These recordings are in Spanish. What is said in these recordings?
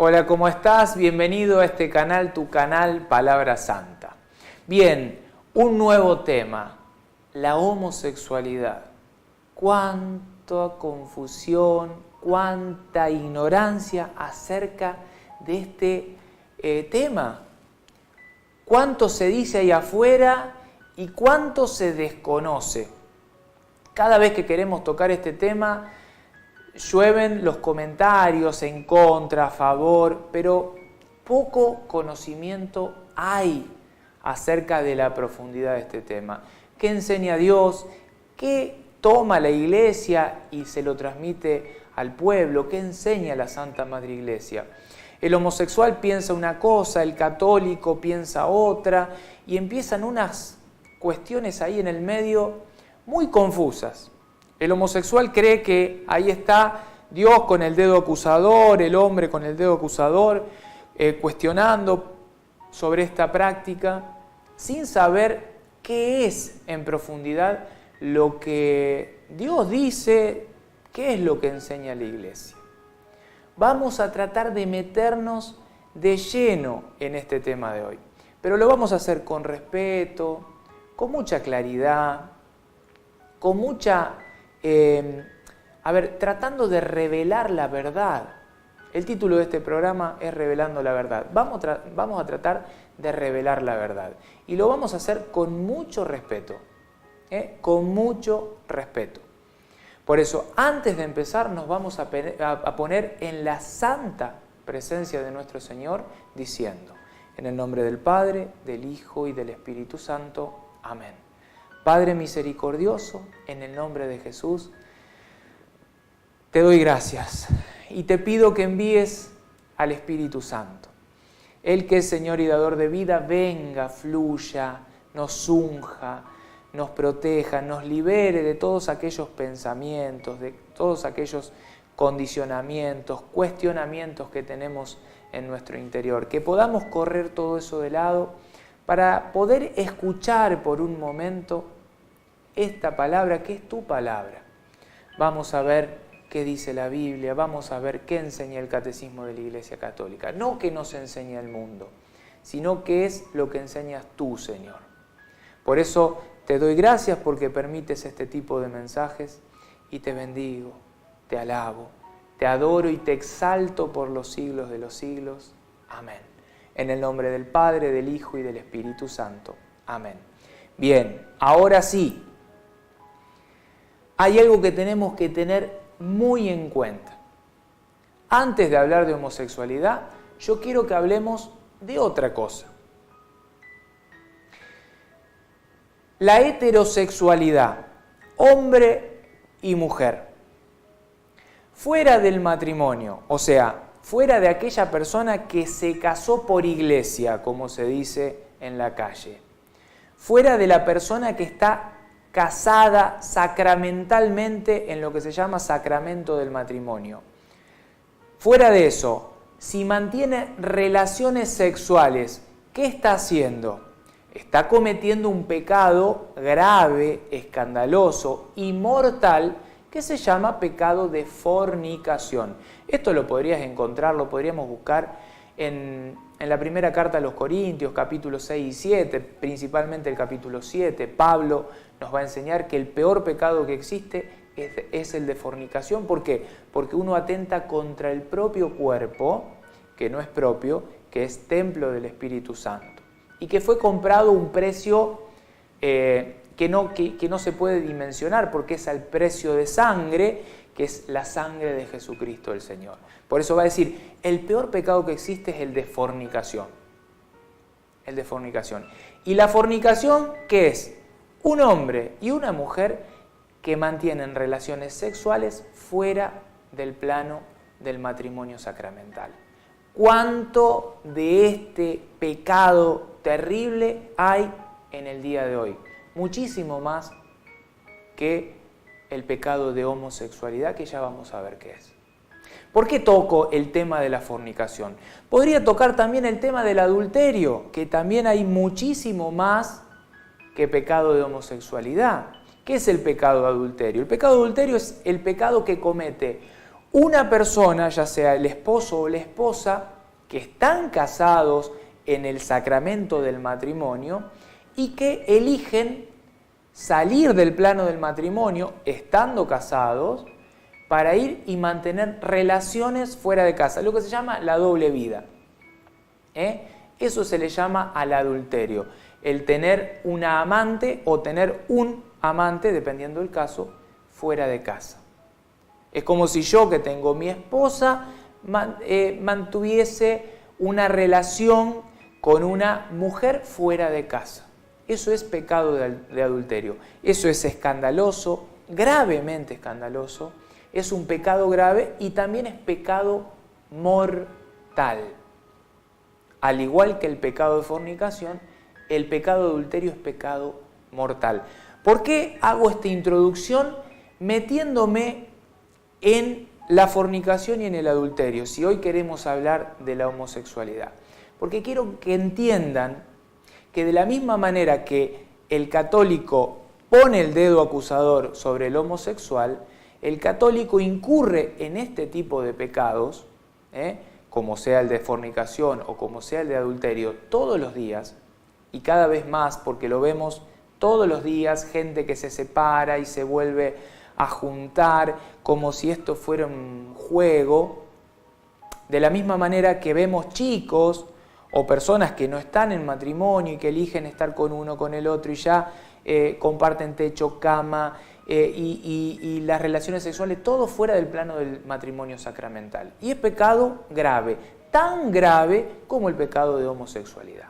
Hola, ¿cómo estás? Bienvenido a este canal, tu canal Palabra Santa. Bien, un nuevo tema, la homosexualidad. Cuánta confusión, cuánta ignorancia acerca de este tema. Cuánto se dice ahí afuera y cuánto se desconoce. Cada vez que queremos tocar este tema, llueven los comentarios en contra, a favor, pero poco conocimiento hay acerca de la profundidad de este tema. ¿Qué enseña Dios? ¿Qué toma la Iglesia y se lo transmite al pueblo? ¿Qué enseña la Santa Madre Iglesia? El homosexual piensa una cosa, el católico piensa otra, y empiezan unas cuestiones ahí en el medio muy confusas. El homosexual cree que ahí está Dios con el dedo acusador, el hombre con el dedo acusador, cuestionando sobre esta práctica, sin saber qué es en profundidad lo que Dios dice, qué es lo que enseña la Iglesia. Vamos a tratar de meternos de lleno en este tema de hoy, pero lo vamos a hacer con respeto, con mucha claridad, con mucha... tratando de revelar la verdad. El título de este programa es Revelando la Verdad. Vamos a tratar de revelar la verdad. Y lo vamos a hacer con mucho respeto. Con mucho respeto. Por eso, antes de empezar, nos vamos a poner en la santa presencia de nuestro Señor, diciendo, en el nombre del Padre, del Hijo y del Espíritu Santo. Amén. Padre misericordioso, en el nombre de Jesús, te doy gracias y te pido que envíes al Espíritu Santo. Él que es Señor y dador de vida, venga, fluya, nos unja, nos proteja, nos libere de todos aquellos pensamientos, de todos aquellos condicionamientos, cuestionamientos que tenemos en nuestro interior. Que podamos correr todo eso de lado para poder escuchar por un momento esta palabra que es tu palabra. Vamos a ver qué dice la Biblia, vamos a ver qué enseña el Catecismo de la Iglesia Católica. No que nos enseña el mundo, sino que es lo que enseñas tú, Señor. Por eso te doy gracias porque permites este tipo de mensajes y te bendigo, te alabo, te adoro y te exalto por los siglos de los siglos. Amén. En el nombre del Padre, del Hijo y del Espíritu Santo. Amén. Bien, ahora sí, hay algo que tenemos que tener muy en cuenta. Antes de hablar de homosexualidad, yo quiero que hablemos de otra cosa. La heterosexualidad, hombre y mujer. Fuera del matrimonio, o sea, fuera de aquella persona que se casó por iglesia, como se dice en la calle. Fuera de la persona que está casada sacramentalmente en lo que se llama sacramento del matrimonio. Fuera de eso, si mantiene relaciones sexuales, ¿qué está haciendo? Está cometiendo un pecado grave, escandaloso y mortal que se llama pecado de fornicación. Esto lo podrías encontrar, lo podríamos buscar en la primera carta a los Corintios, capítulos 6 y 7, principalmente el capítulo 7. Pablo nos va a enseñar que el peor pecado que existe es el de fornicación. ¿Por qué? Porque uno atenta contra el propio cuerpo, que no es propio, que es templo del Espíritu Santo, y que fue comprado a un precio que no se puede dimensionar, porque es al precio de sangre, que es la sangre de Jesucristo el Señor. Por eso va a decir, el peor pecado que existe es el de fornicación. El de fornicación. ¿Y la fornicación qué es? Un hombre y una mujer que mantienen relaciones sexuales fuera del plano del matrimonio sacramental. ¿Cuánto de este pecado terrible hay en el día de hoy? Muchísimo más que el pecado de homosexualidad, que ya vamos a ver qué es. ¿Por qué toco el tema de la fornicación? Podría tocar también el tema del adulterio, que también hay muchísimo más que pecado de homosexualidad. ¿Qué es el pecado de adulterio? El pecado de adulterio es el pecado que comete una persona, ya sea el esposo o la esposa, que están casados en el sacramento del matrimonio y que eligen salir del plano del matrimonio estando casados para ir y mantener relaciones fuera de casa, lo que se llama la doble vida. Eso se le llama al adulterio, el tener una amante o tener un amante, dependiendo del caso, fuera de casa. Es como si yo, que tengo mi esposa, mantuviese una relación con una mujer fuera de casa. Eso es pecado de adulterio. Eso es escandaloso, gravemente escandaloso. Es un pecado grave y también es pecado mortal. Al igual que el pecado de fornicación, el pecado de adulterio es pecado mortal. ¿Por qué hago esta introducción metiéndome en la fornicación y en el adulterio, si hoy queremos hablar de la homosexualidad? Porque quiero que entiendan que de la misma manera que el católico pone el dedo acusador sobre el homosexual, el católico incurre en este tipo de pecados, como sea el de fornicación o como sea el de adulterio, todos los días, y cada vez más, porque lo vemos todos los días, gente que se separa y se vuelve a juntar como si esto fuera un juego, de la misma manera que vemos chicos o personas que no están en matrimonio y que eligen estar con uno, con el otro y ya comparten techo, cama y las relaciones sexuales, todo fuera del plano del matrimonio sacramental. Y es pecado grave, tan grave como el pecado de homosexualidad.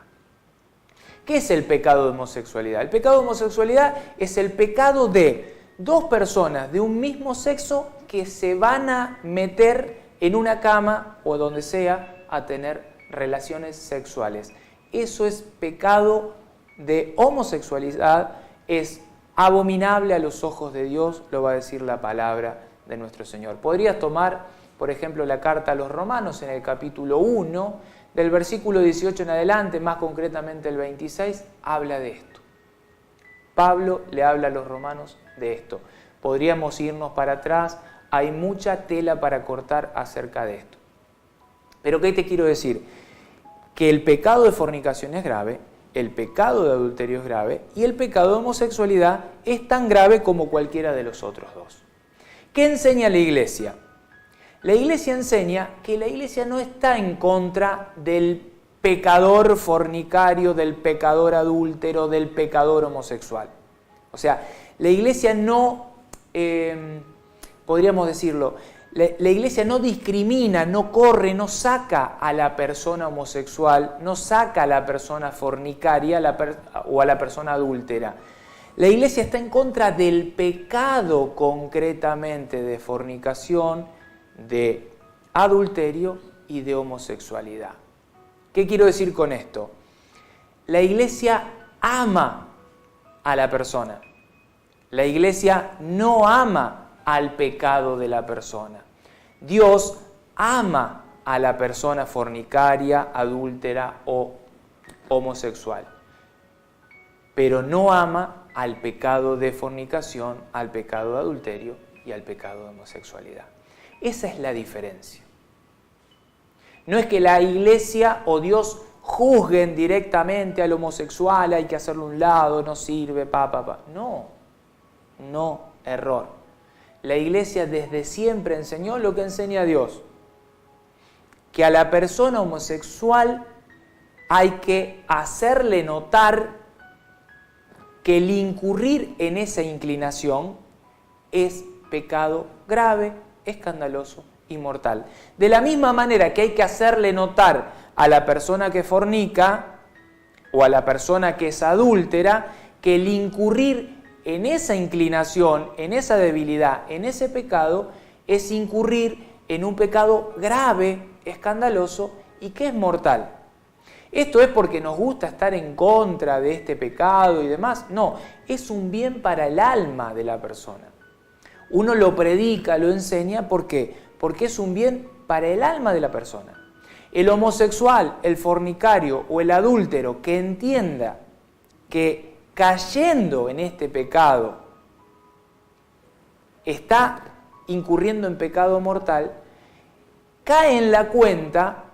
¿Qué es el pecado de homosexualidad? El pecado de homosexualidad es el pecado de dos personas de un mismo sexo que se van a meter en una cama o donde sea a tener relaciones sexuales. Eso es pecado de homosexualidad, es abominable a los ojos de Dios, lo va a decir la palabra de nuestro Señor. Podrías tomar, por ejemplo, la carta a los Romanos en el capítulo 1, del versículo 18 en adelante, más concretamente el 26, habla de esto. Pablo le habla a los romanos de esto. Podríamos irnos para atrás, hay mucha tela para cortar acerca de esto. Pero ¿qué te quiero decir? Que el pecado de fornicación es grave, el pecado de adulterio es grave y el pecado de homosexualidad es tan grave como cualquiera de los otros dos. ¿Qué enseña la Iglesia? La Iglesia enseña que la Iglesia no está en contra del pecador fornicario, del pecador adúltero, del pecador homosexual. O sea, la Iglesia no, podríamos decirlo, la Iglesia no discrimina, no corre, no saca a la persona homosexual, no saca a la persona fornicaria o a la persona adúltera. La Iglesia está en contra del pecado concretamente de fornicación, de adulterio y de homosexualidad. ¿Qué quiero decir con esto? La Iglesia ama a la persona. La Iglesia no ama al pecado de la persona. Dios ama a la persona fornicaria, adúltera o homosexual, pero no ama al pecado de fornicación, al pecado de adulterio y al pecado de homosexualidad. Esa es la diferencia. No es que la Iglesia o Dios juzguen directamente al homosexual, hay que hacerlo a un lado, no sirve, No, error. La Iglesia desde siempre enseñó lo que enseña Dios, que a la persona homosexual hay que hacerle notar que el incurrir en esa inclinación es pecado grave, escandaloso y mortal. De la misma manera que hay que hacerle notar a la persona que fornica o a la persona que es adúltera que el incurrir en esa inclinación, en esa debilidad, en ese pecado, es incurrir en un pecado grave, escandaloso y que es mortal. ¿Esto es porque nos gusta estar en contra de este pecado y demás? No, es un bien para el alma de la persona. Uno lo predica, lo enseña, ¿por qué? Porque es un bien para el alma de la persona. El homosexual, el fornicario o el adúltero que entienda que cayendo en este pecado está incurriendo en pecado mortal, cae en la cuenta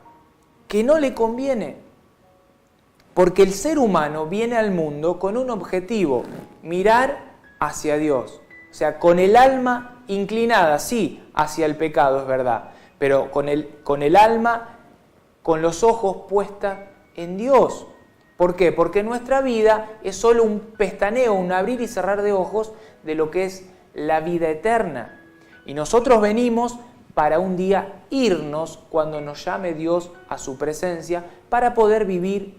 que no le conviene. Porque el ser humano viene al mundo con un objetivo, mirar hacia Dios. O sea, con el alma inclinada, sí, hacia el pecado, es verdad, pero con el alma, con los ojos puestos en Dios. ¿Por qué? Porque nuestra vida es solo un pestaneo, un abrir y cerrar de ojos de lo que es la vida eterna. Y nosotros venimos para un día irnos cuando nos llame Dios a su presencia para poder vivir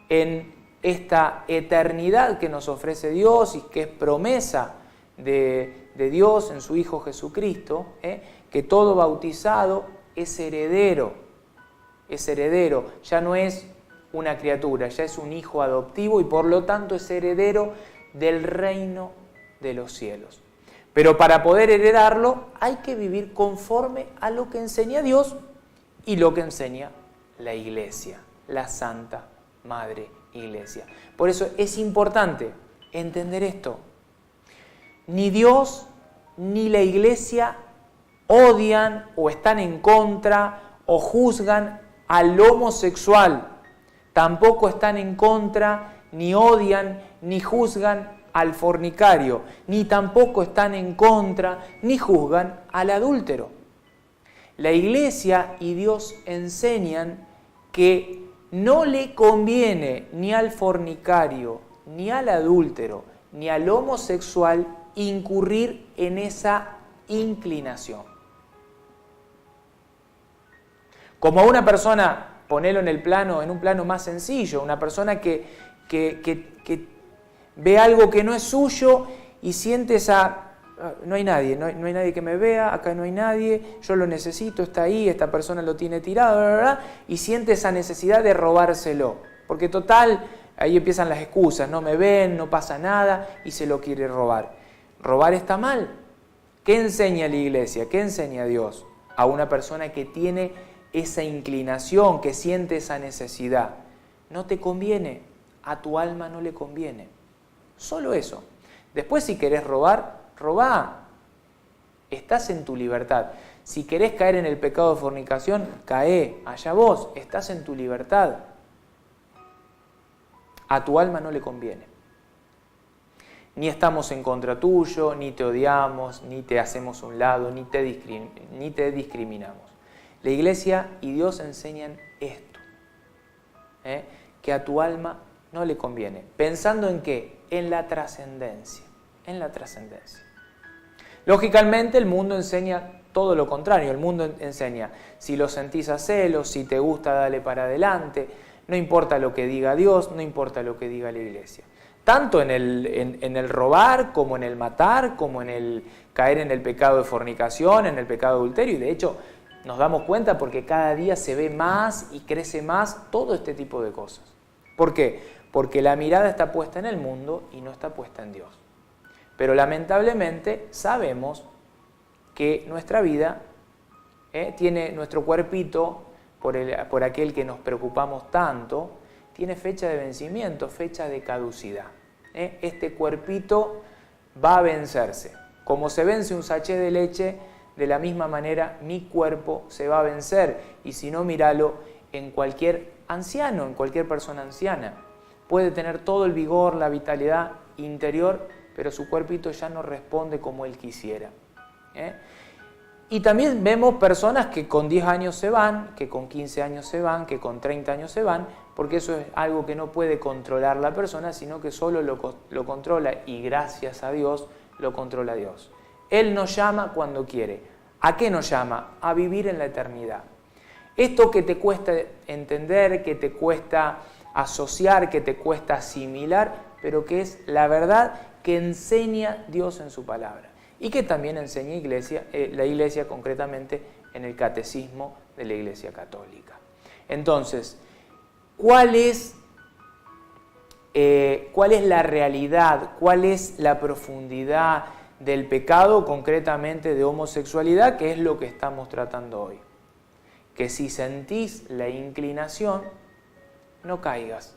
en esta eternidad que nos ofrece Dios y que es promesa de Dios en su Hijo Jesucristo, que todo bautizado es heredero, ya no es una criatura, ya es un hijo adoptivo y por lo tanto es heredero del reino de los cielos. Pero para poder heredarlo hay que vivir conforme a lo que enseña Dios y lo que enseña la Iglesia, la Santa Madre Iglesia. Por eso es importante entender esto. Ni Dios ni la Iglesia odian o están en contra o juzgan al homosexual. Tampoco están en contra, ni odian, ni juzgan al fornicario, ni tampoco están en contra, ni juzgan al adúltero. La Iglesia y Dios enseñan que no le conviene ni al fornicario, ni al adúltero, ni al homosexual incurrir en esa inclinación. Como una persona, ponelo en un plano más sencillo, una persona que ve algo que no es suyo y siente esa... No hay nadie que me vea, acá no hay nadie, yo lo necesito, está ahí, esta persona lo tiene tirado, bla, bla, bla, y siente esa necesidad de robárselo. Porque total, ahí empiezan las excusas, no me ven, no pasa nada, y se lo quiere robar. Robar está mal. ¿Qué enseña la Iglesia? ¿Qué enseña Dios a una persona que tiene esa inclinación, que siente esa necesidad? No te conviene, a tu alma no le conviene. Solo eso. Después, si querés robar, robá. Estás en tu libertad. Si querés caer en el pecado de fornicación, caé. Allá vos, estás en tu libertad. A tu alma no le conviene. Ni estamos en contra tuyo, ni te odiamos, ni te hacemos un lado, ni te discriminamos. La Iglesia y Dios enseñan esto, que a tu alma no le conviene. ¿Pensando en qué? En la trascendencia. En la trascendencia. Lógicamente el mundo enseña todo lo contrario. El mundo enseña, si lo sentís, hacelo, si te gusta, dale para adelante. No importa lo que diga Dios, no importa lo que diga la Iglesia. Tanto en el robar, como en el matar, como en el caer en el pecado de fornicación, en el pecado de adulterio. Y de hecho nos damos cuenta porque cada día se ve más y crece más todo este tipo de cosas. ¿Por qué? Porque la mirada está puesta en el mundo y no está puesta en Dios. Pero lamentablemente sabemos que nuestra vida tiene nuestro cuerpito, por aquel que nos preocupamos tanto, tiene fecha de vencimiento, fecha de caducidad. Este cuerpito va a vencerse. Como se vence un sachet de leche, de la misma manera mi cuerpo se va a vencer. Y si no, míralo en cualquier anciano, en cualquier persona anciana. Puede tener todo el vigor, la vitalidad interior, pero su cuerpito ya no responde como él quisiera. Y también vemos personas que con 10 años se van, que con 15 años se van, que con 30 años se van, porque eso es algo que no puede controlar la persona, sino que solo lo controla, y gracias a Dios, lo controla Dios. Él nos llama cuando quiere. ¿A qué nos llama? A vivir en la eternidad. Esto que te cuesta entender, que te cuesta asociar, que te cuesta asimilar, pero que es la verdad que enseña Dios en su palabra. Y que también enseña la Iglesia concretamente en el Catecismo de la Iglesia Católica. Entonces, ¿cuál es la realidad? ¿Cuál es la profundidad del pecado, concretamente de homosexualidad, que es lo que estamos tratando hoy? Que si sentís la inclinación, no caigas.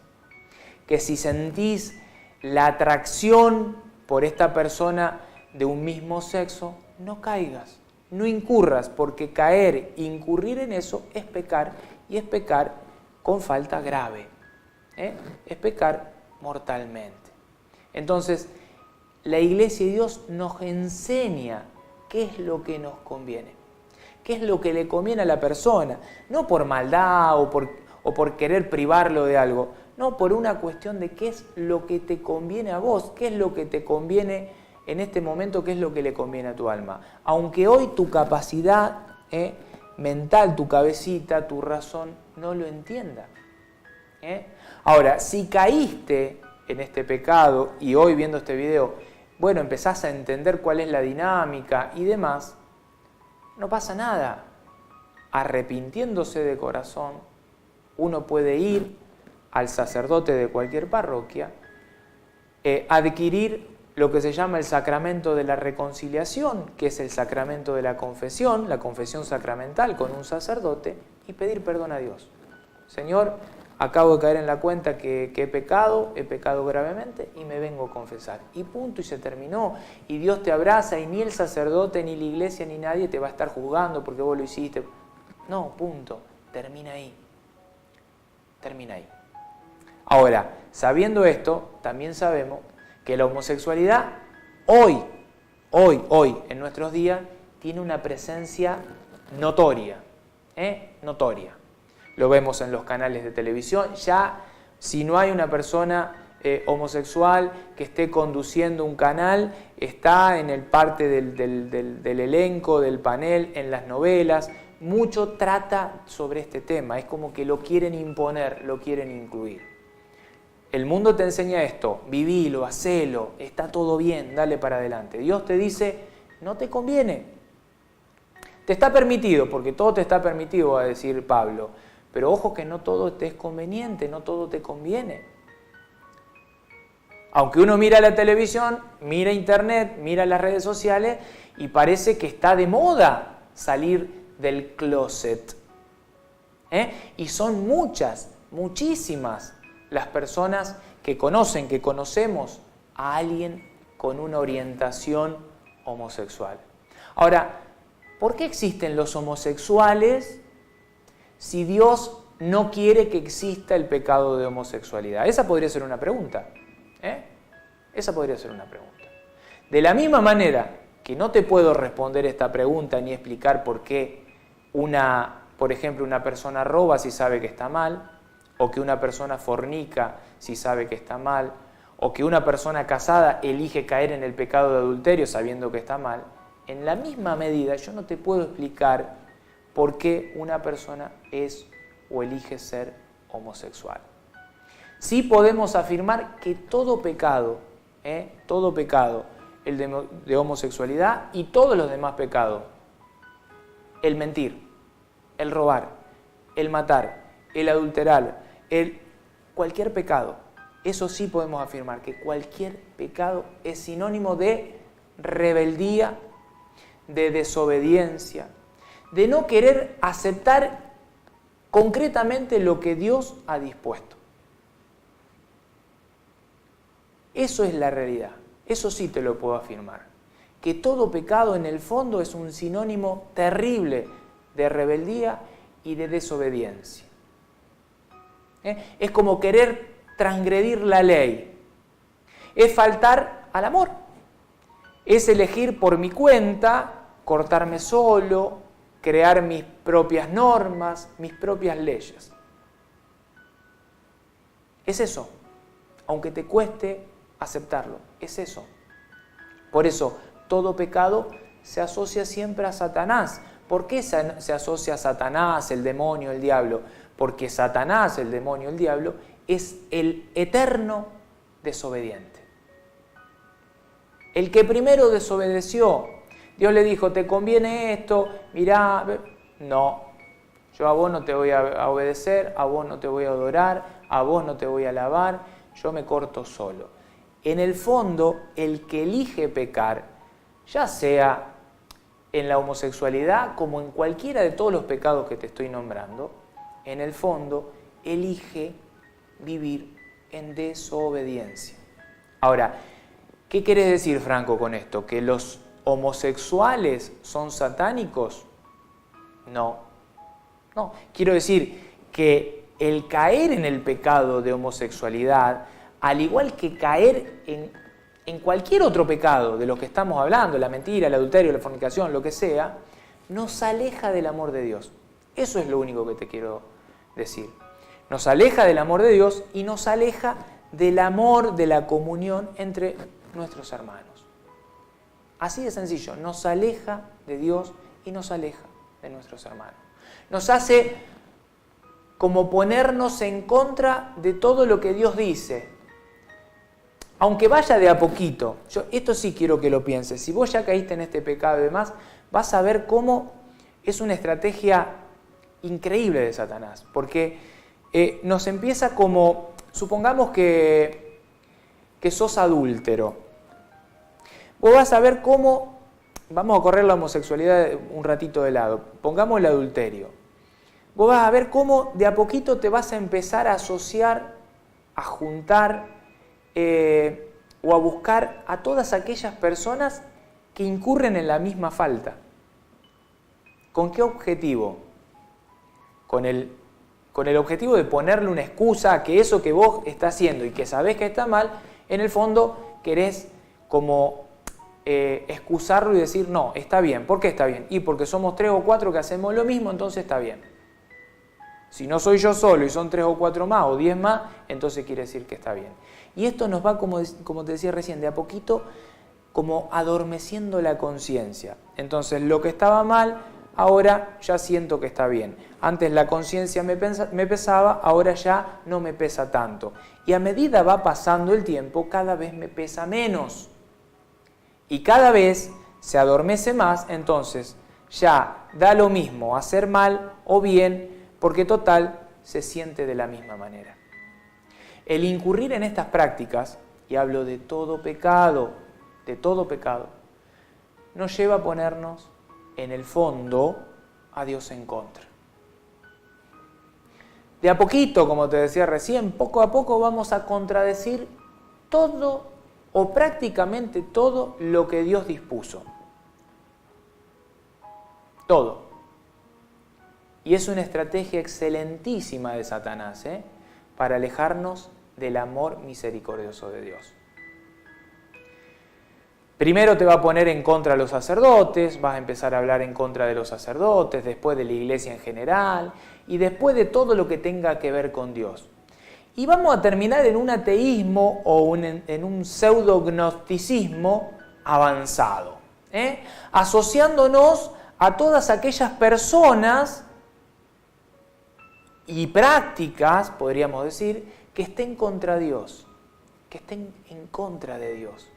Que si sentís la atracción por esta persona de un mismo sexo, no caigas, no incurras, porque caer, incurrir en eso es pecar, y es pecar con falta grave, es pecar mortalmente. Entonces, la Iglesia de Dios nos enseña qué es lo que nos conviene, qué es lo que le conviene a la persona, no por maldad o por querer privarlo de algo, no, por una cuestión de qué es lo que te conviene a vos, qué es lo que te conviene en este momento, qué es lo que le conviene a tu alma. Aunque hoy tu capacidad mental, tu cabecita, tu razón, no lo entienda. Ahora, si caíste en este pecado y hoy viendo este video, bueno, empezás a entender cuál es la dinámica y demás, no pasa nada. Arrepintiéndose de corazón, uno puede ir al sacerdote de cualquier parroquia, adquirir lo que se llama el sacramento de la reconciliación, que es el sacramento de la confesión sacramental con un sacerdote, y pedir perdón a Dios. Señor, acabo de caer en la cuenta que he pecado gravemente y me vengo a confesar. Y punto, y se terminó. Y Dios te abraza y ni el sacerdote, ni la iglesia, ni nadie te va a estar juzgando porque vos lo hiciste. No, punto. Termina ahí. Termina ahí. Ahora, sabiendo esto, también sabemos que la homosexualidad hoy, en nuestros días, tiene una presencia notoria. Notoria. Lo vemos en los canales de televisión. Ya, si no hay una persona homosexual que esté conduciendo un canal, está en el parte del elenco, del panel, en las novelas. Mucho trata sobre este tema. Es como que lo quieren imponer, lo quieren incluir. El mundo te enseña esto, vivilo, hacelo, está todo bien, dale para adelante. Dios te dice, no te conviene. Te está permitido, porque todo te está permitido, va a decir Pablo. Pero ojo que no todo te es conveniente, no todo te conviene. Aunque uno mira la televisión, mira internet, mira las redes sociales y parece que está de moda salir del closet. Y son muchísimas las personas que conocemos a alguien con una orientación homosexual. Ahora, ¿por qué existen los homosexuales si Dios no quiere que exista el pecado de homosexualidad? Esa podría ser una pregunta. Esa podría ser una pregunta. De la misma manera que no te puedo responder esta pregunta ni explicar por qué por ejemplo, una persona roba si sabe que está mal, o que una persona fornica si sabe que está mal, o que una persona casada elige caer en el pecado de adulterio sabiendo que está mal, en la misma medida yo no te puedo explicar por qué una persona es o elige ser homosexual. Sí podemos afirmar que todo pecado, el de homosexualidad y todos los demás pecados, el mentir, el robar, el matar, el adulterar, cualquier pecado, eso sí podemos afirmar que cualquier pecado es sinónimo de rebeldía, de desobediencia, de no querer aceptar concretamente lo que Dios ha dispuesto. Eso es la realidad, eso sí te lo puedo afirmar, que todo pecado en el fondo es un sinónimo terrible de rebeldía y de desobediencia. Es como querer transgredir la ley, es faltar al amor, es elegir por mi cuenta, cortarme solo, crear mis propias normas, mis propias leyes. Es eso, aunque te cueste aceptarlo, es eso. Por eso, todo pecado se asocia siempre a Satanás. ¿Por qué se asocia a Satanás, el demonio, el diablo? Porque Satanás, el demonio, el diablo, es el eterno desobediente. El que primero desobedeció, Dios le dijo, te conviene esto, mirá, no, yo a vos no te voy a obedecer, a vos no te voy a adorar, a vos no te voy a alabar, yo me corto solo. En el fondo, el que elige pecar, ya sea en la homosexualidad como en cualquiera de todos los pecados que te estoy nombrando, en el fondo elige vivir en desobediencia. Ahora, ¿qué querés decir, Franco, con esto? ¿Que los homosexuales son satánicos? No. No. Quiero decir que el caer en el pecado de homosexualidad, al igual que caer en cualquier otro pecado de lo que estamos hablando, la mentira, el adulterio, la fornicación, lo que sea, nos aleja del amor de Dios. Eso es lo único que te quiero decir. Nos aleja del amor de Dios y nos aleja del amor, de la comunión entre nuestros hermanos. Así de sencillo, nos aleja de Dios y nos aleja de nuestros hermanos. Nos hace como ponernos en contra de todo lo que Dios dice. Aunque vaya de a poquito, esto sí quiero que lo pienses. Si vos ya caíste en este pecado y demás, vas a ver cómo es una estrategia increíble de Satanás. Porque nos empieza como, supongamos que sos adúltero. Vos vas a ver cómo, vamos a correr la homosexualidad un ratito de lado, pongamos el adulterio. Vos vas a ver cómo de a poquito te vas a empezar a asociar, a juntar o a buscar a todas aquellas personas que incurren en la misma falta. ¿Con qué objetivo? Con el objetivo de ponerle una excusa a que eso que vos estás haciendo y que sabés que está mal, en el fondo querés como excusarlo y decir, no, está bien. ¿Por qué está bien? Y porque somos 3 o 4 que hacemos lo mismo, entonces está bien. Si no soy yo solo y son 3 o 4 más o 10 más, entonces quiere decir que está bien. Y esto nos va, como te decía recién, de a poquito como adormeciendo la conciencia. Entonces lo que estaba mal, ahora ya siento que está bien. Antes la conciencia me pesaba, ahora ya no me pesa tanto. Y a medida va pasando el tiempo, cada vez me pesa menos. Y cada vez se adormece más, entonces ya da lo mismo hacer mal o bien, porque total se siente de la misma manera. El incurrir en estas prácticas, y hablo de todo pecado, nos lleva a ponernos en el fondo a Dios en contra. De a poquito, como te decía recién, poco a poco vamos a contradecir todo o prácticamente todo lo que Dios dispuso. Todo. Y es una estrategia excelentísima de Satanás, para alejarnos del amor misericordioso de Dios. Primero te va a poner en contra de los sacerdotes, vas a empezar a hablar en contra de los sacerdotes, después de la iglesia en general, y después de todo lo que tenga que ver con Dios. Y vamos a terminar en un ateísmo o en un pseudo-gnosticismo avanzado, asociándonos a todas aquellas personas y prácticas, podríamos decir, que estén contra Dios, que estén en contra de Dios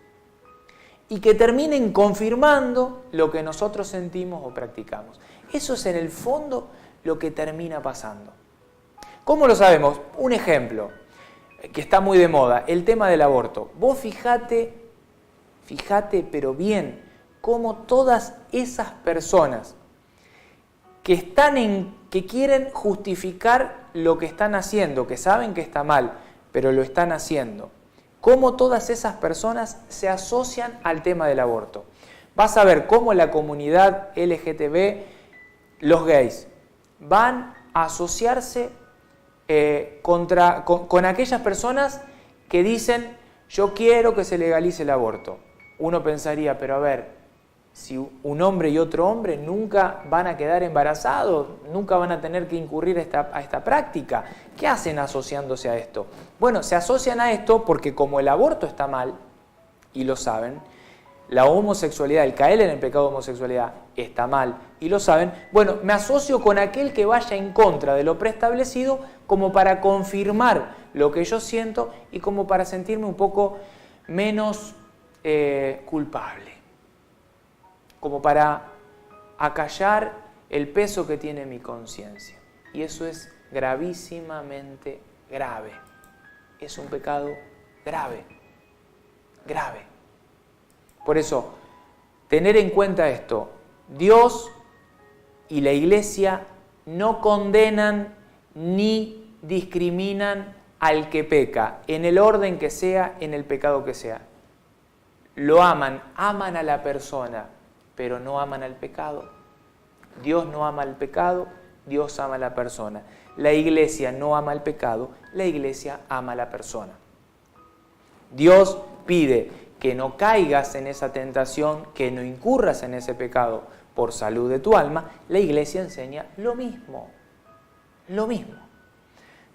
y que terminen confirmando lo que nosotros sentimos o practicamos. Eso es en el fondo lo que termina pasando. ¿Cómo lo sabemos? Un ejemplo que está muy de moda, el tema del aborto. Vos fíjate pero bien, cómo todas esas personas que quieren justificar lo que están haciendo, que saben que está mal, pero lo están haciendo, cómo todas esas personas se asocian al tema del aborto. Vas a ver cómo la comunidad LGTB, los gays, van a asociarse con aquellas personas que dicen, yo quiero que se legalice el aborto. Uno pensaría, pero a ver, si un hombre y otro hombre nunca van a quedar embarazados, nunca van a tener que incurrir a esta práctica. ¿Qué hacen asociándose a esto? Bueno, se asocian a esto porque como el aborto está mal, y lo saben, la homosexualidad, el caer en el pecado de homosexualidad está mal, y lo saben, bueno, me asocio con aquel que vaya en contra de lo preestablecido como para confirmar lo que yo siento y como para sentirme un poco menos culpable. Como para acallar el peso que tiene mi conciencia. Y eso es gravísimamente grave. Es un pecado grave. Por eso, tener en cuenta esto, Dios y la Iglesia no condenan ni discriminan al que peca, en el orden que sea, en el pecado que sea. Lo aman a la persona, pero no aman al pecado. Dios no ama al pecado, Dios ama a la persona. La iglesia no ama el pecado, la iglesia ama a la persona. Dios pide que no caigas en esa tentación, que no incurras en ese pecado por salud de tu alma. La iglesia enseña lo mismo. Lo mismo.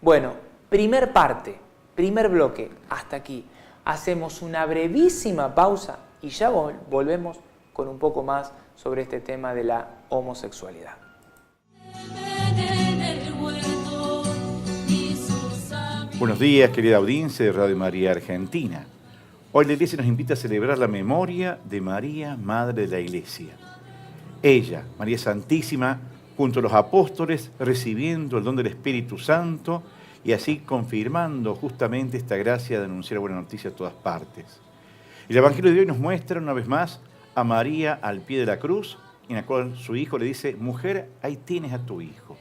Bueno, primer parte, primer bloque, hasta aquí. Hacemos una brevísima pausa y ya volvemos con un poco más sobre este tema de la homosexualidad. Buenos días, querida audiencia de Radio María Argentina. Hoy la Iglesia nos invita a celebrar la memoria de María, Madre de la Iglesia. Ella, María Santísima, junto a los apóstoles, recibiendo el don del Espíritu Santo y así confirmando justamente esta gracia de anunciar la buena noticia a todas partes. El Evangelio de hoy nos muestra una vez más a María al pie de la cruz, en la cual su hijo le dice: mujer, ahí tienes a tu hijo.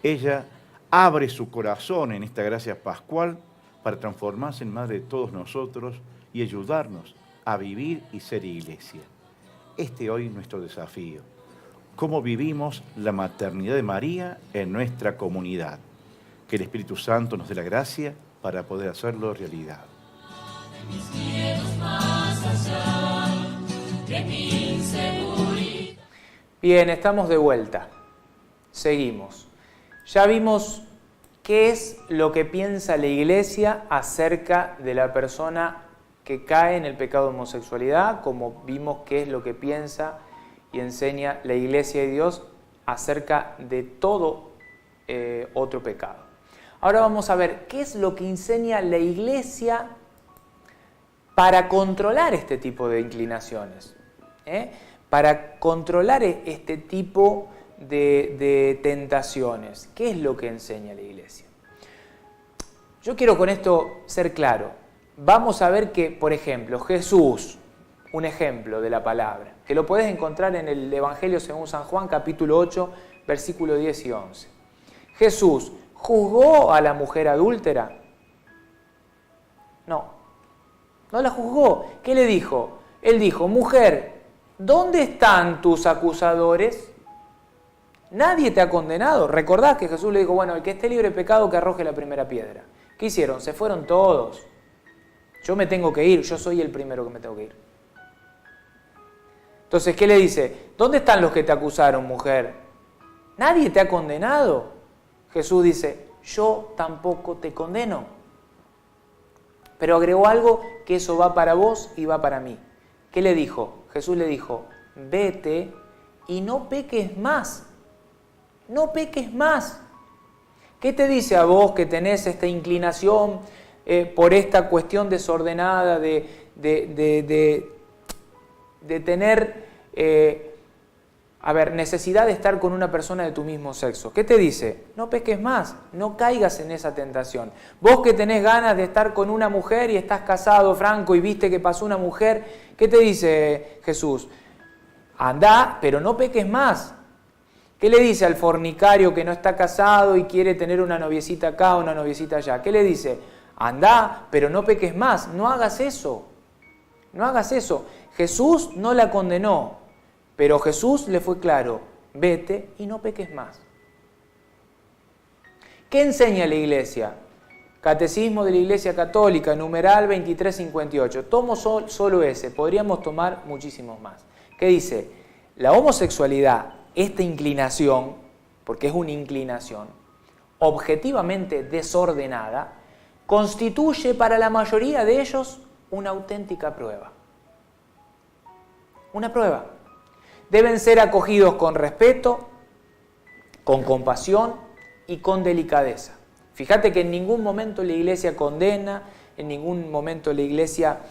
Ella abre su corazón en esta gracia pascual para transformarse en madre de todos nosotros y ayudarnos a vivir y ser iglesia. Este hoy es nuestro desafío. ¿Cómo vivimos la maternidad de María en nuestra comunidad? Que el Espíritu Santo nos dé la gracia para poder hacerlo realidad. Bien, estamos de vuelta. Seguimos. Ya vimos qué es lo que piensa la Iglesia acerca de la persona que cae en el pecado de homosexualidad, como vimos qué es lo que piensa y enseña la Iglesia de Dios acerca de todo otro pecado. Ahora vamos a ver qué es lo que enseña la Iglesia para controlar este tipo de inclinaciones, para controlar este tipo de tentaciones. ¿Qué es lo que enseña la Iglesia? Yo quiero con esto ser claro. Vamos a ver que, por ejemplo, Jesús, un ejemplo de la palabra, que lo puedes encontrar en el Evangelio según San Juan, capítulo 8, versículo 10 y 11. Jesús ¿juzgó a la mujer adúltera? No, no la juzgó. ¿Qué le dijo? Él dijo: mujer, ¿dónde están tus acusadores? Nadie te ha condenado. ¿Recordás que Jesús le dijo: bueno, el que esté libre de pecado que arroje la primera piedra? ¿Qué hicieron? Se fueron todos. Yo me tengo que ir, yo soy el primero que me tengo que ir. Entonces, ¿qué le dice? ¿Dónde están los que te acusaron, mujer? ¿Nadie te ha condenado? Jesús dice: yo tampoco te condeno. Pero agregó algo, que eso va para vos y va para mí. ¿Qué le dijo? Jesús le dijo: vete y no peques más. No peques más. ¿Qué te dice a vos que tenés esta inclinación por esta cuestión desordenada de tener necesidad de estar con una persona de tu mismo sexo? ¿Qué te dice? No peques más, no caigas en esa tentación. Vos que tenés ganas de estar con una mujer y estás casado, Franco, y viste que pasó una mujer, ¿qué te dice Jesús? Andá, pero no peques más. ¿Qué le dice al fornicario que no está casado y quiere tener una noviecita acá, una noviecita allá? ¿Qué le dice? Andá, pero no peques más. No hagas eso. No hagas eso. Jesús no la condenó, pero Jesús le fue claro: vete y no peques más. ¿Qué enseña la Iglesia? Catecismo de la Iglesia Católica, numeral 2358. Tomo solo ese, podríamos tomar muchísimos más. ¿Qué dice? La homosexualidad, esta inclinación, porque es una inclinación, objetivamente desordenada, constituye para la mayoría de ellos una auténtica prueba. Una prueba. Deben ser acogidos con respeto, con compasión y con delicadeza. Fíjate que en ningún momento la Iglesia condena, en ningún momento la Iglesia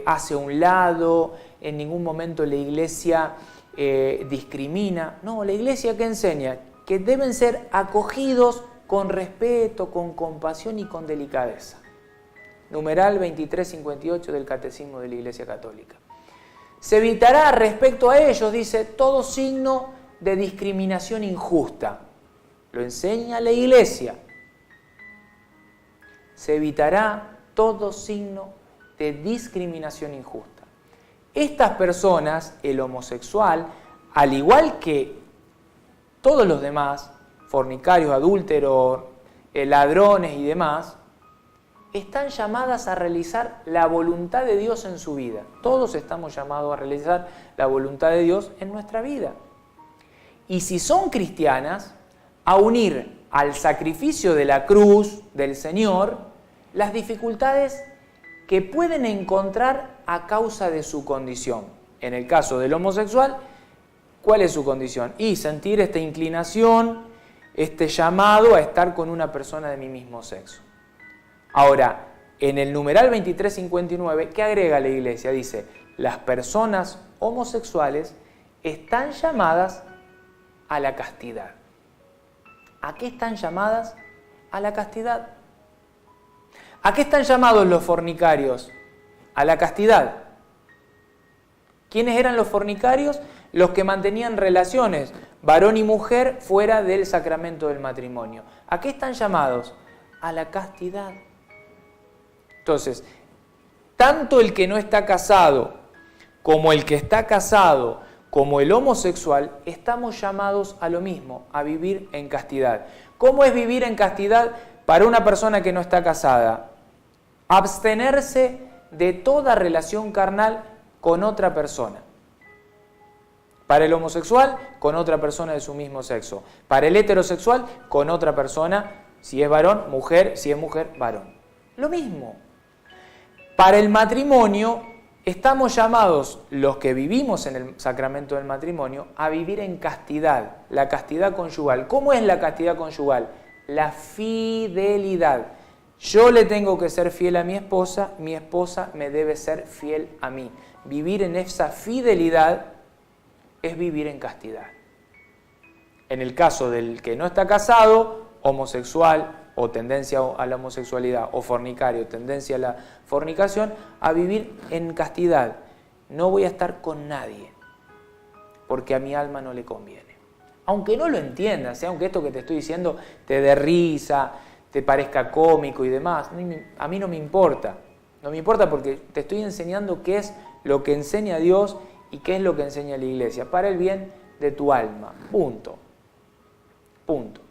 hace a un lado, en ningún momento la Iglesia discrimina. No, la Iglesia ¿qué enseña? Que deben ser acogidos con respeto, con compasión y con delicadeza. Numeral 2358 del Catecismo de la Iglesia Católica. Se evitará respecto a ellos, dice, todo signo de discriminación injusta. Lo enseña la Iglesia. Se evitará todo signo de discriminación injusta. Estas personas, el homosexual, al igual que todos los demás, fornicarios, adúlteros, ladrones y demás, están llamadas a realizar la voluntad de Dios en su vida. Todos estamos llamados a realizar la voluntad de Dios en nuestra vida. Y si son cristianas, a unir al sacrificio de la cruz del Señor las dificultades que pueden encontrar a causa de su condición. En el caso del homosexual, ¿cuál es su condición? Y sentir esta inclinación, este llamado a estar con una persona de mi mismo sexo. Ahora, en el numeral 2359, ¿qué agrega la Iglesia? Dice, las personas homosexuales están llamadas a la castidad. ¿A qué están llamadas? A la castidad. ¿A qué están llamados los fornicarios? A la castidad. ¿Quiénes eran los fornicarios? Los que mantenían relaciones, varón y mujer, fuera del sacramento del matrimonio. ¿A qué están llamados? A la castidad. Entonces, tanto el que no está casado, como el que está casado, como el homosexual, estamos llamados a lo mismo, a vivir en castidad. ¿Cómo es vivir en castidad para una persona que no está casada? Abstenerse de toda relación carnal con otra persona. Para el homosexual, con otra persona de su mismo sexo. Para el heterosexual, con otra persona, si es varón, mujer, si es mujer, varón. Lo mismo. Para el matrimonio, estamos llamados, los que vivimos en el sacramento del matrimonio, a vivir en castidad, la castidad conyugal. ¿Cómo es la castidad conyugal? La fidelidad. Yo le tengo que ser fiel a mi esposa me debe ser fiel a mí. Vivir en esa fidelidad es vivir en castidad. En el caso del que no está casado, homosexual o tendencia a la homosexualidad, o fornicario, tendencia a la fornicación, a vivir en castidad. No voy a estar con nadie, porque a mi alma no le conviene. Aunque no lo entiendas, aunque esto que te estoy diciendo te dé risa, te parezca cómico y demás, a mí no me importa. No me importa porque te estoy enseñando qué es lo que enseña Dios y qué es lo que enseña la Iglesia, para el bien de tu alma. Punto. Punto.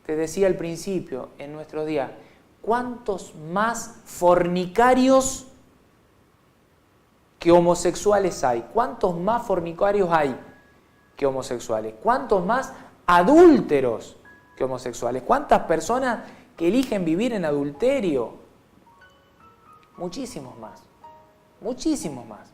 Te decía al principio, en nuestros días, ¿cuántos más fornicarios que homosexuales hay? ¿Cuántos más fornicarios hay que homosexuales? ¿Cuántos más adúlteros que homosexuales? ¿Cuántas personas que eligen vivir en adulterio? Muchísimos más. Muchísimos más.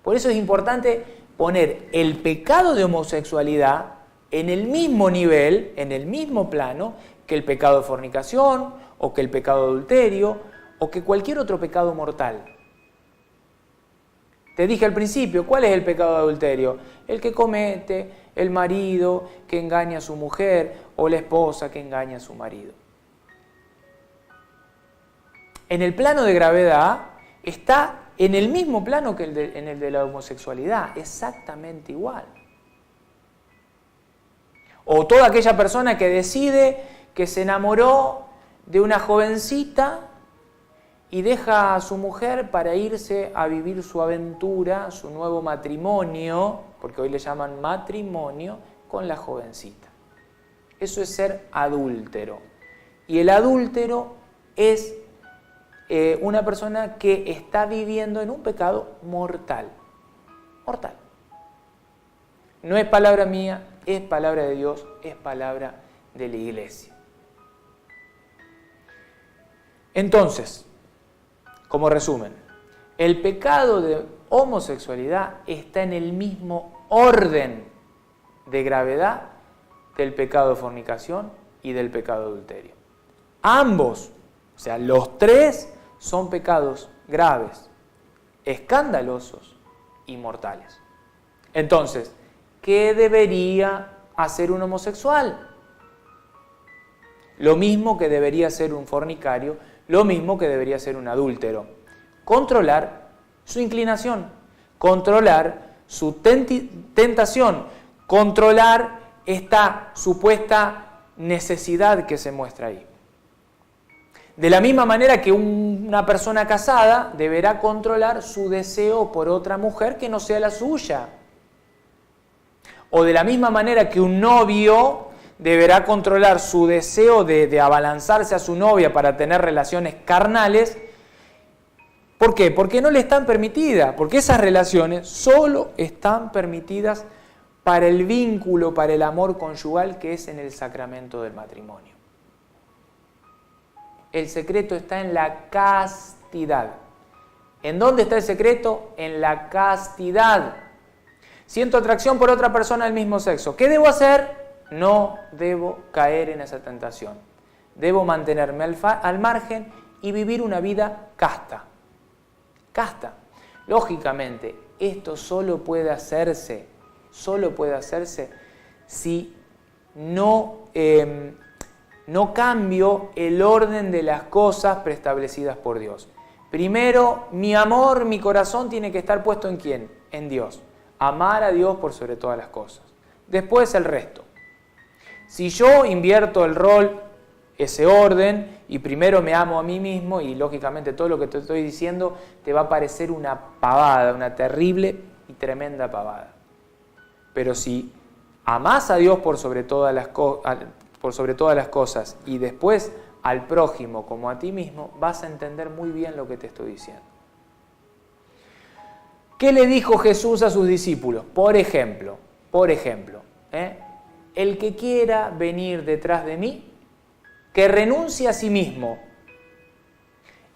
Por eso es importante poner el pecado de homosexualidad en el mismo nivel, en el mismo plano, que el pecado de fornicación, o que el pecado de adulterio, o que cualquier otro pecado mortal. Te dije al principio, ¿cuál es el pecado de adulterio? El que comete el marido que engaña a su mujer, o la esposa que engaña a su marido. En el plano de gravedad está en el mismo plano que en el de la homosexualidad, exactamente igual. O toda aquella persona que decide que se enamoró de una jovencita y deja a su mujer para irse a vivir su aventura, su nuevo matrimonio, porque hoy le llaman matrimonio, con la jovencita. Eso es ser adúltero. Y el adúltero es una persona que está viviendo en un pecado mortal. Mortal. No es palabra mía, es palabra de Dios, es palabra de la Iglesia. Entonces, como resumen, el pecado de homosexualidad está en el mismo orden de gravedad del pecado de fornicación y del pecado de adulterio. Ambos, o sea, los tres son pecados graves, escandalosos y mortales. Entonces, ¿qué debería hacer un homosexual? Lo mismo que debería hacer un fornicario, lo mismo que debería hacer un adúltero. Controlar su inclinación, controlar su tentación, controlar esta supuesta necesidad que se muestra ahí. De la misma manera que una persona casada deberá controlar su deseo por otra mujer que no sea la suya. O de la misma manera que un novio deberá controlar su deseo de abalanzarse a su novia para tener relaciones carnales. ¿Por qué? Porque no le están permitidas, porque esas relaciones solo están permitidas para el vínculo, para el amor conyugal que es en el sacramento del matrimonio. El secreto está en la castidad. ¿En dónde está el secreto? En la castidad. Siento atracción por otra persona del mismo sexo. ¿Qué debo hacer? No debo caer en esa tentación. Debo mantenerme al margen y vivir una vida casta. Casta. Lógicamente, esto solo puede hacerse si no cambio el orden de las cosas preestablecidas por Dios. Primero, mi amor, mi corazón tiene que estar puesto ¿en quién? En Dios. Amar a Dios por sobre todas las cosas. Después el resto. Si yo invierto el rol, ese orden, y primero me amo a mí mismo, y lógicamente todo lo que te estoy diciendo te va a parecer una pavada, una terrible y tremenda pavada. Pero si amás a Dios por sobre todas las cosas y después al prójimo como a ti mismo, vas a entender muy bien lo que te estoy diciendo. ¿Qué le dijo Jesús a sus discípulos? Por ejemplo, el que quiera venir detrás de mí, que renuncie a sí mismo.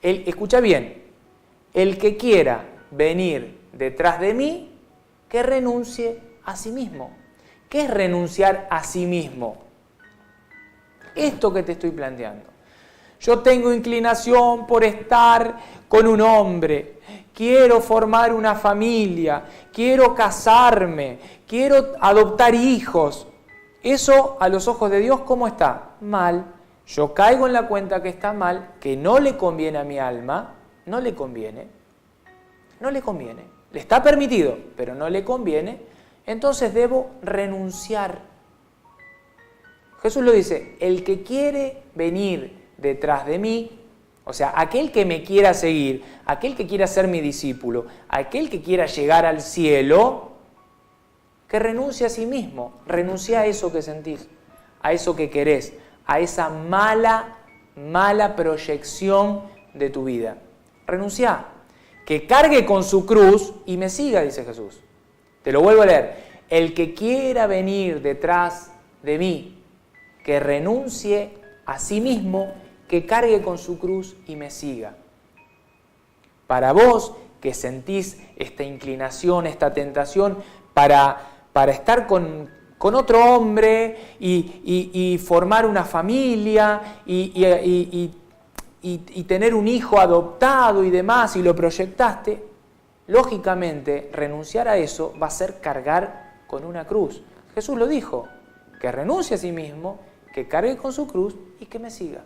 Escucha bien, el que quiera venir detrás de mí, que renuncie a sí mismo. ¿Qué es renunciar a sí mismo? Esto que te estoy planteando. Yo tengo inclinación por estar con un hombre, quiero formar una familia, quiero casarme, quiero adoptar hijos. Eso a los ojos de Dios, ¿cómo está? Mal. Yo caigo en la cuenta que está mal, que no le conviene a mi alma, no le conviene. Le está permitido, pero no le conviene. Entonces debo renunciar. Jesús lo dice, el que quiere venir detrás de mí, o sea, aquel que me quiera seguir, aquel que quiera ser mi discípulo, aquel que quiera llegar al cielo, que renuncie a sí mismo, renuncie a eso que sentís, a eso que querés, a esa mala proyección de tu vida. Renuncia, que cargue con su cruz y me siga, dice Jesús. Te lo vuelvo a leer. El que quiera venir detrás de mí, que renuncie a sí mismo, que cargue con su cruz y me siga. Para vos que sentís esta inclinación, esta tentación, para estar con otro hombre y formar una familia y tener un hijo adoptado y demás, y lo proyectaste, lógicamente renunciar a eso va a ser cargar con una cruz. Jesús lo dijo, que renuncie a sí mismo, que cargue con su cruz y que me siga.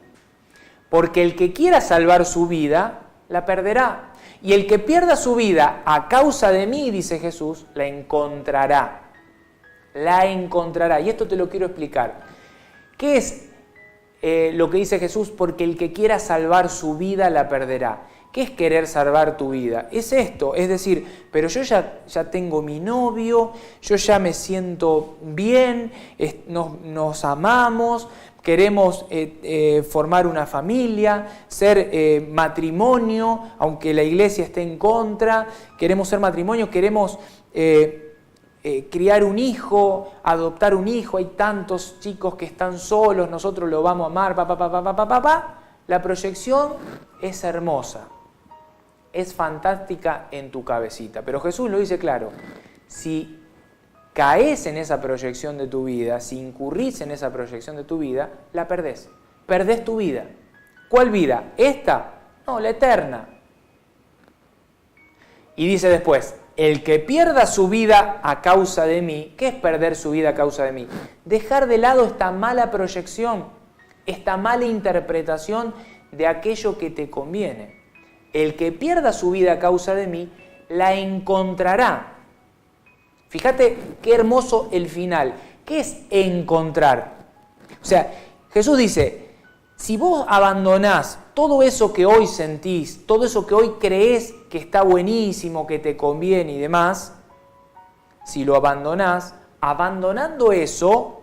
Porque el que quiera salvar su vida, la perderá. Y el que pierda su vida a causa de mí, dice Jesús, la encontrará. La encontrará. Y esto te lo quiero explicar. ¿Qué es lo que dice Jesús? Porque el que quiera salvar su vida, la perderá. ¿Qué es querer salvar tu vida? Es esto, es decir, pero yo ya tengo mi novio, yo ya me siento bien, nos amamos, queremos formar una familia, ser matrimonio, aunque la iglesia esté en contra, queremos ser matrimonio, queremos criar un hijo, adoptar un hijo, hay tantos chicos que están solos, nosotros lo vamos a amar, La proyección es hermosa, es fantástica en tu cabecita, pero Jesús lo dice claro, si caes en esa proyección de tu vida, si incurrís en esa proyección de tu vida, la perdés. Perdés tu vida. ¿Cuál vida? ¿Esta? No, la eterna. Y dice después, el que pierda su vida a causa de mí, ¿qué es perder su vida a causa de mí? Dejar de lado esta mala proyección, esta mala interpretación de aquello que te conviene. El que pierda su vida a causa de mí, la encontrará. Fíjate qué hermoso el final. ¿Qué es encontrar? O sea, Jesús dice, si vos abandonás todo eso que hoy sentís, todo eso que hoy crees que está buenísimo, que te conviene y demás, si lo abandonás, abandonando eso,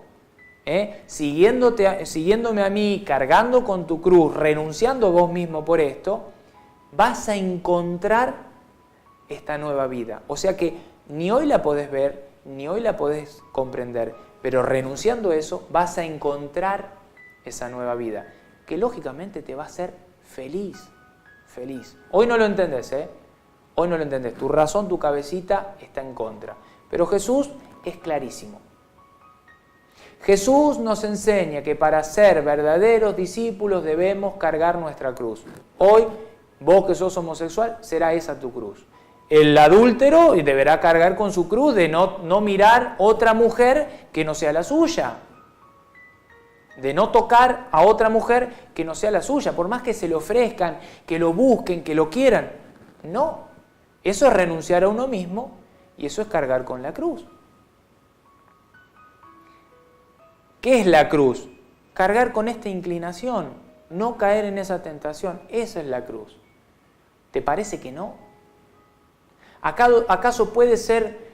siguiéndome a mí, cargando con tu cruz, renunciando a vos mismo por esto, vas a encontrar esta nueva vida. O sea que ni hoy la podés ver, ni hoy la podés comprender, pero renunciando a eso vas a encontrar esa nueva vida, que lógicamente te va a hacer feliz, feliz. Hoy no lo entendés, Hoy no lo entendés. Tu razón, tu cabecita está en contra. Pero Jesús es clarísimo. Jesús nos enseña que para ser verdaderos discípulos debemos cargar nuestra cruz. Hoy, vos que sos homosexual, será esa tu cruz. El adúltero deberá cargar con su cruz de no mirar otra mujer que no sea la suya. De no tocar a otra mujer que no sea la suya, por más que se le ofrezcan, que lo busquen, que lo quieran. No, eso es renunciar a uno mismo y eso es cargar con la cruz. ¿Qué es la cruz? Cargar con esta inclinación, no caer en esa tentación. Esa es la cruz. ¿Te parece que no? ¿Acaso puede ser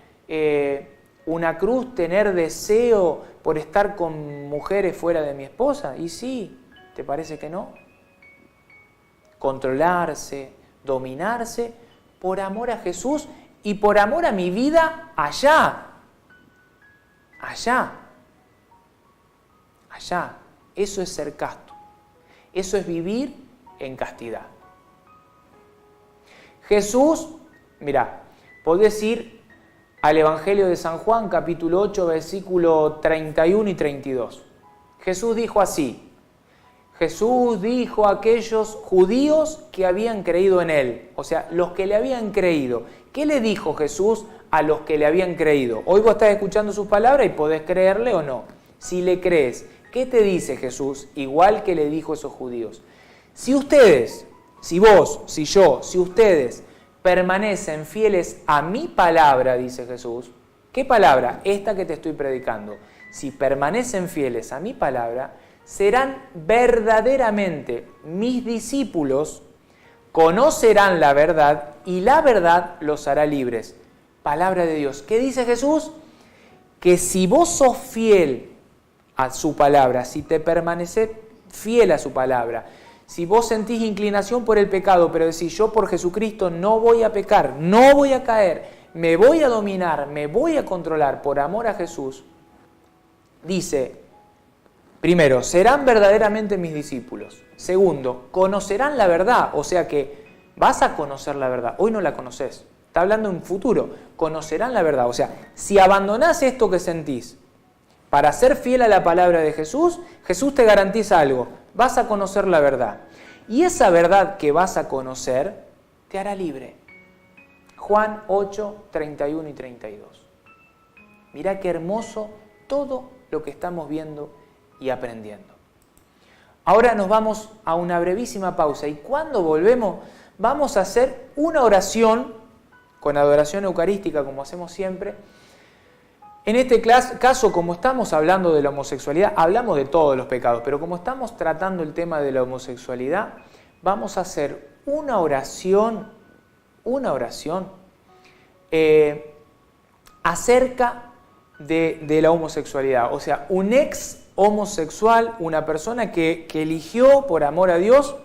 una cruz tener deseo por estar con mujeres fuera de mi esposa? Y sí, ¿te parece que no? Controlarse, dominarse por amor a Jesús y por amor a mi vida allá. Allá. Allá. Eso es ser casto. Eso es vivir en castidad. Jesús, mirá, podés ir al Evangelio de San Juan, capítulo 8, versículo 31 y 32. Jesús dijo así: Jesús dijo a aquellos judíos que habían creído en Él, o sea, los que le habían creído. ¿Qué le dijo Jesús a los que le habían creído? Hoy vos estás escuchando sus palabras y podés creerle o no. Si le crees, ¿qué te dice Jesús? Igual que le dijo a esos judíos. Si ustedes, si vos, si yo, si ustedes permanecen fieles a mi palabra, dice Jesús. ¿Qué palabra? Esta que te estoy predicando. Si permanecen fieles a mi palabra, serán verdaderamente mis discípulos, conocerán la verdad y la verdad los hará libres. Palabra de Dios. ¿Qué dice Jesús? Que si vos sos fiel a su palabra, si te permaneces fiel a su palabra, si vos sentís inclinación por el pecado, pero decís, yo por Jesucristo no voy a pecar, no voy a caer, me voy a dominar, me voy a controlar por amor a Jesús, dice, primero, serán verdaderamente mis discípulos. Segundo, conocerán la verdad, o sea que vas a conocer la verdad. Hoy no la conoces, está hablando en futuro. Conocerán la verdad, o sea, si abandonás esto que sentís para ser fiel a la palabra de Jesús, Jesús te garantiza algo, vas a conocer la verdad. Y esa verdad que vas a conocer te hará libre. Juan 8, 31 y 32. Mirá qué hermoso todo lo que estamos viendo y aprendiendo. Ahora nos vamos a una brevísima pausa y cuando volvemos vamos a hacer una oración con adoración eucarística como hacemos siempre. En este caso, como estamos hablando de la homosexualidad, hablamos de todos los pecados, pero como estamos tratando el tema de la homosexualidad, vamos a hacer una oración acerca de la homosexualidad. O sea, un ex homosexual, una persona que eligió por amor a Dios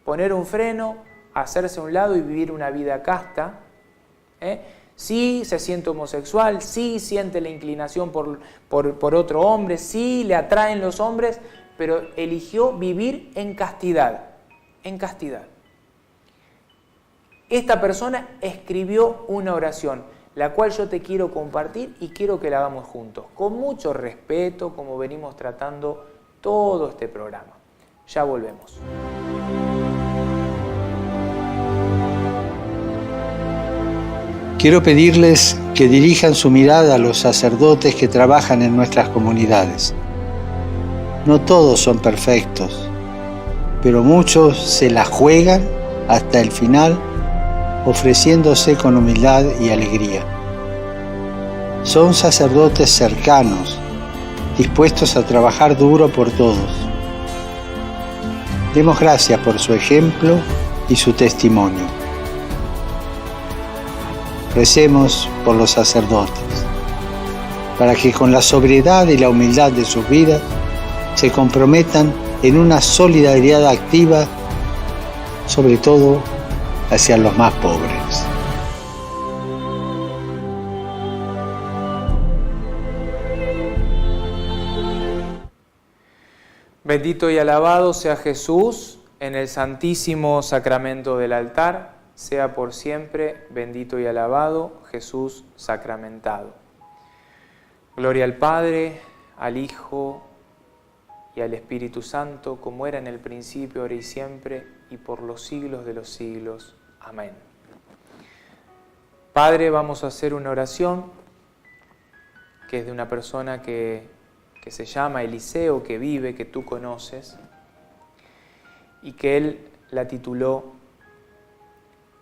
poner un freno, hacerse a un lado y vivir una vida casta. Sí se siente homosexual, sí siente la inclinación por otro hombre, sí le atraen los hombres, pero eligió vivir en castidad, en castidad. Esta persona escribió una oración, la cual yo te quiero compartir y quiero que la hagamos juntos, con mucho respeto, como venimos tratando todo este programa. Ya volvemos. Quiero pedirles que dirijan su mirada a los sacerdotes que trabajan en nuestras comunidades. No todos son perfectos, pero muchos se la juegan hasta el final, ofreciéndose con humildad y alegría. Son sacerdotes cercanos, dispuestos a trabajar duro por todos. Demos gracias por su ejemplo y su testimonio. Recemos por los sacerdotes, para que con la sobriedad y la humildad de sus vidas se comprometan en una solidaridad activa, sobre todo hacia los más pobres. Bendito y alabado sea Jesús en el santísimo sacramento del altar, sea por siempre bendito y alabado Jesús sacramentado. Gloria al Padre, al Hijo y al Espíritu Santo, como era en el principio, ahora y siempre, y por los siglos de los siglos. Amén. Padre, vamos a hacer una oración que es de una persona que se llama Eliseo, que vive, que tú conoces, y que él la tituló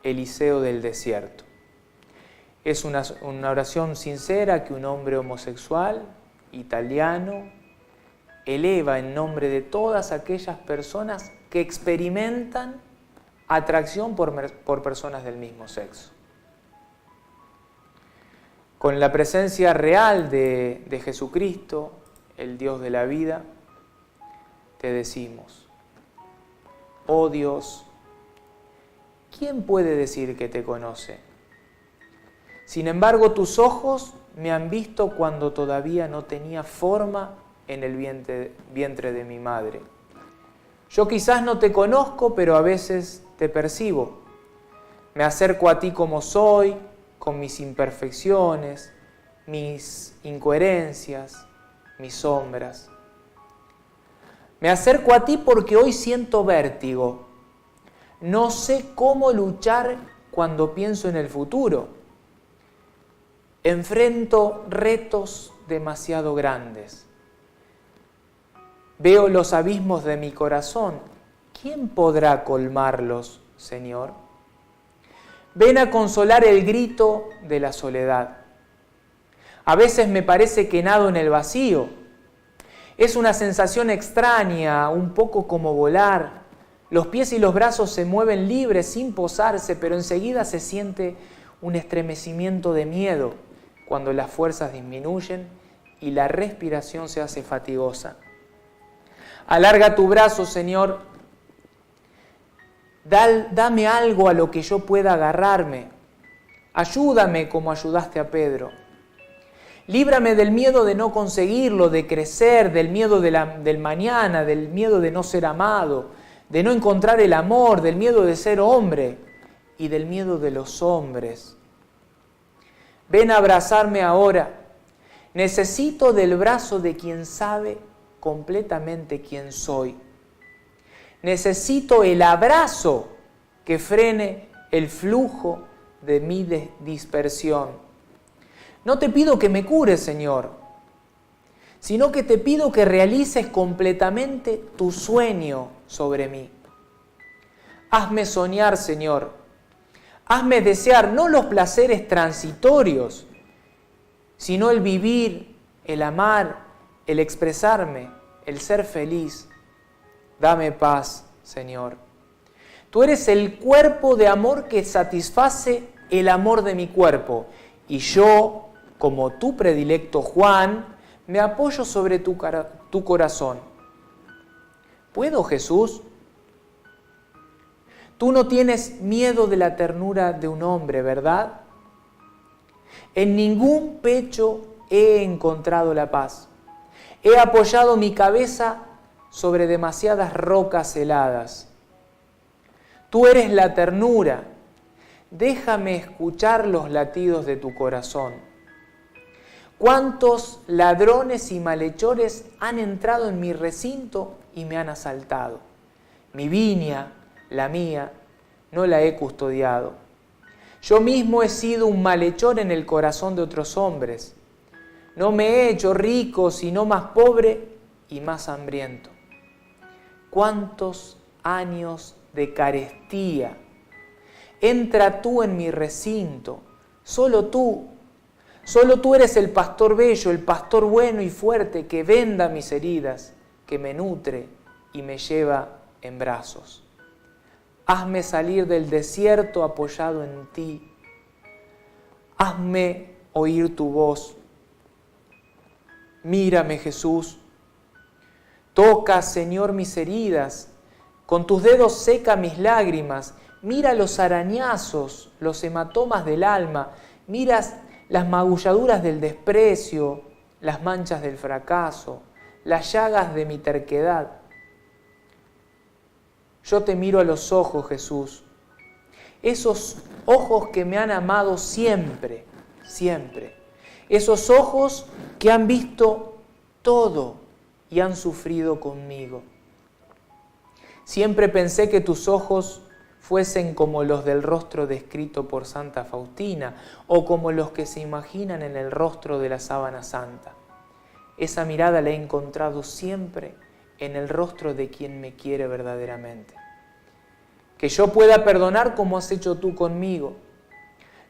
Eliseo del desierto. Es una oración sincera que un hombre homosexual, italiano, eleva en nombre de todas aquellas personas que experimentan atracción por personas del mismo sexo. Con la presencia real de Jesucristo, el Dios de la vida, te decimos: oh Dios, ¿quién puede decir que te conoce? Sin embargo, tus ojos me han visto cuando todavía no tenía forma en el vientre de mi madre. Yo quizás no te conozco, pero a veces te percibo. Me acerco a ti como soy, con mis imperfecciones, mis incoherencias, mis sombras. Me acerco a ti porque hoy siento vértigo. No sé cómo luchar cuando pienso en el futuro. Enfrento retos demasiado grandes. Veo los abismos de mi corazón. ¿Quién podrá colmarlos, Señor? Ven a consolar el grito de la soledad. A veces me parece que nado en el vacío. Es una sensación extraña, un poco como volar. Los pies y los brazos se mueven libres sin posarse, pero enseguida se siente un estremecimiento de miedo cuando las fuerzas disminuyen y la respiración se hace fatigosa. Alarga tu brazo, Señor. Dame algo a lo que yo pueda agarrarme. Ayúdame como ayudaste a Pedro. Líbrame del miedo de no conseguirlo, de crecer, del miedo del mañana, del miedo de no ser amado, de no encontrar el amor, del miedo de ser hombre y del miedo de los hombres. Ven a abrazarme ahora. Necesito del brazo de quien sabe completamente quién soy. Necesito el abrazo que frene el flujo de mi dispersión. No te pido que me cures, Señor, sino que te pido que realices completamente tu sueño sobre mí. Hazme soñar, Señor. Hazme desear no los placeres transitorios, sino el vivir, el amar, el expresarme, el ser feliz. Dame paz, Señor. Tú eres el cuerpo de amor que satisface el amor de mi cuerpo, y yo, como tu predilecto Juan, me apoyo sobre tu corazón. ¿Puedo, Jesús? Tú no tienes miedo de la ternura de un hombre, ¿verdad? En ningún pecho he encontrado la paz. He apoyado mi cabeza sobre demasiadas rocas heladas. Tú eres la ternura. Déjame escuchar los latidos de tu corazón. ¿Cuántos ladrones y malhechores han entrado en mi recinto y me han asaltado? Mi viña, la mía, no la he custodiado. Yo mismo he sido un malhechor en el corazón de otros hombres. No me he hecho rico, sino más pobre y más hambriento. ¿Cuántos años de carestía? Entra tú en mi recinto, solo tú eres el pastor bello, el pastor bueno y fuerte que venda mis heridas, que me nutre y me lleva en brazos. Hazme salir del desierto apoyado en ti. Hazme oír tu voz. Mírame, Jesús. Toca, Señor, mis heridas. Con tus dedos seca mis lágrimas. Mira los arañazos, los hematomas del alma. Mira las magulladuras del desprecio, las manchas del fracaso, las llagas de mi terquedad. Yo te miro a los ojos, Jesús. Esos ojos que me han amado siempre, siempre. Esos ojos que han visto todo y han sufrido conmigo. Siempre pensé que tus ojos fuesen como los del rostro descrito por Santa Faustina o como los que se imaginan en el rostro de la sábana santa. Esa mirada la he encontrado siempre en el rostro de quien me quiere verdaderamente. Que yo pueda perdonar como has hecho tú conmigo.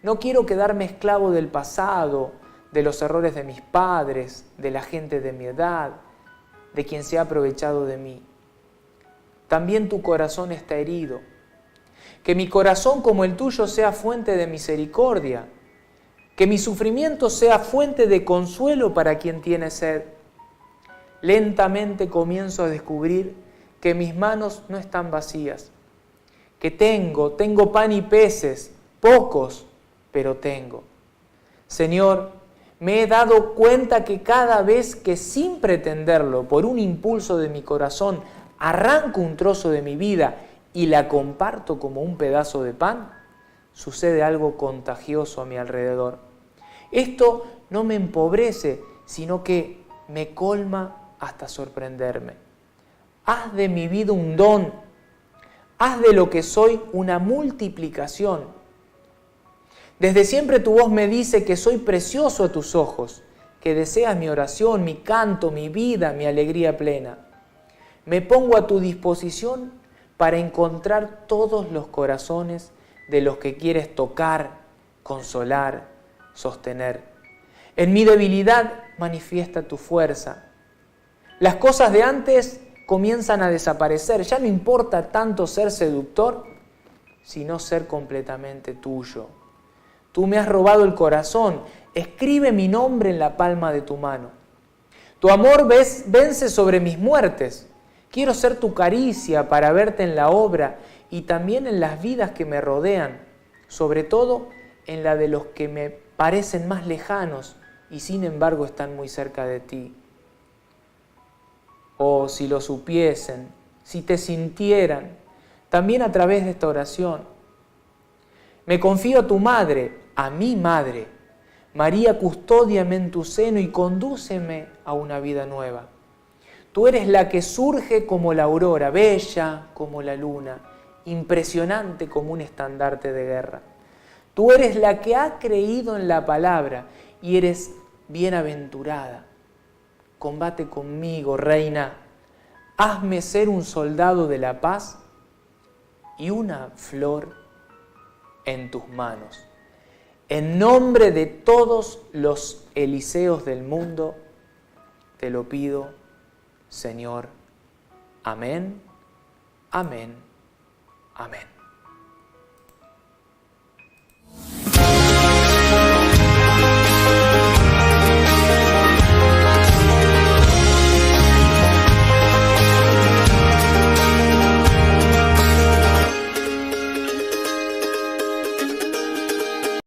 No quiero quedarme esclavo del pasado, de los errores de mis padres, de la gente de mi edad, de quien se ha aprovechado de mí. También tu corazón está herido. Que mi corazón como el tuyo sea fuente de misericordia. Que mi sufrimiento sea fuente de consuelo para quien tiene sed. Lentamente comienzo a descubrir que mis manos no están vacías. Que tengo pan y peces, pocos, pero tengo. Señor, me he dado cuenta que cada vez que sin pretenderlo, por un impulso de mi corazón, arranco un trozo de mi vida y la comparto como un pedazo de pan, sucede algo contagioso a mi alrededor. Esto no me empobrece, sino que me colma hasta sorprenderme. Haz de mi vida un don, haz de lo que soy una multiplicación. Desde siempre tu voz me dice que soy precioso a tus ojos, que deseas mi oración, mi canto, mi vida, mi alegría plena. Me pongo a tu disposición para encontrar todos los corazones de los que quieres tocar, consolar, sostener. En mi debilidad manifiesta tu fuerza. Las cosas de antes comienzan a desaparecer. Ya no importa tanto ser seductor, sino ser completamente tuyo. Tú me has robado el corazón. Escribe mi nombre en la palma de tu mano. Tu amor vence sobre mis muertes. Quiero ser tu caricia para verte en la obra y también en las vidas que me rodean, sobre todo en la de los que me parecen más lejanos y sin embargo están muy cerca de ti. Oh, si lo supiesen, si te sintieran, también a través de esta oración. Me confío a tu madre, a mi madre. María, custódiame en tu seno y condúceme a una vida nueva. Tú eres la que surge como la aurora, bella como la luna, impresionante como un estandarte de guerra. Tú eres la que ha creído en la palabra y eres bienaventurada. Combate conmigo, reina. Hazme ser un soldado de la paz y una flor en tus manos. En nombre de todos los Eliseos del mundo, te lo pido, Señor. Amén, amén, amén.